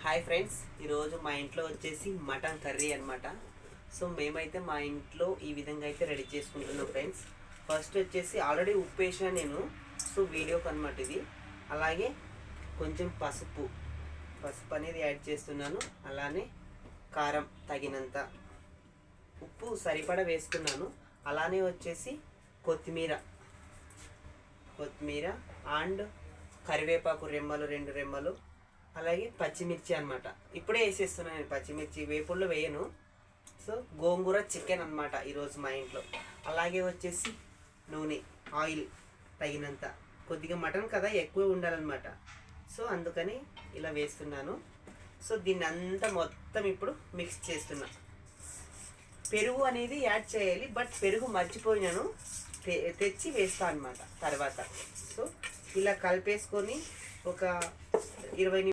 Hi friends, ఈరోజు మా ఇంట్లో వచ్చేసి మటన్ కర్రీ అనమాట. సో మేమైతే మా ఇంట్లో ఈ విధంగా అయితే రెడీ చేసుకుంటున్నాం ఫ్రెండ్స్. ఫస్ట్ వచ్చేసి ఆల్రెడీ ఉప్పు వేసిన నేను, సో వీడియోకి అనమాట ఇది. అలాగే కొంచెం పసుపు అనేది యాడ్ చేస్తున్నాను. అలానే కారం తగినంత, ఉప్పు సరిపడా వేస్తున్నాను. అలానే వచ్చేసి కొత్తిమీర అండ్ కరివేపాకు రెమ్మలు 2 రెమ్మలు, అలాగే పచ్చిమిర్చి అనమాట. ఇప్పుడే వేసేస్తున్నాను నేను పచ్చిమిర్చి, వేపుల్లో వేయను. సో గోంగూర చికెన్ అనమాట ఈరోజు మా ఇంట్లో. అలాగే వచ్చేసి నూనె, ఆయిల్ తగినంత, కొద్దిగా మటన్ కదా ఎక్కువ ఉండాలన్నమాట. సో అందుకని ఇలా వేస్తున్నాను. సో దీన్ని అంతా మొత్తం ఇప్పుడు మిక్స్ చేస్తున్నా. పెరుగు అనేది యాడ్ చేయాలి, బట్ పెరుగు మర్చిపోయినాను, తెచ్చి వేస్తాను అనమాట తర్వాత. సో ఇలా కలిపేసుకొని ఒక 20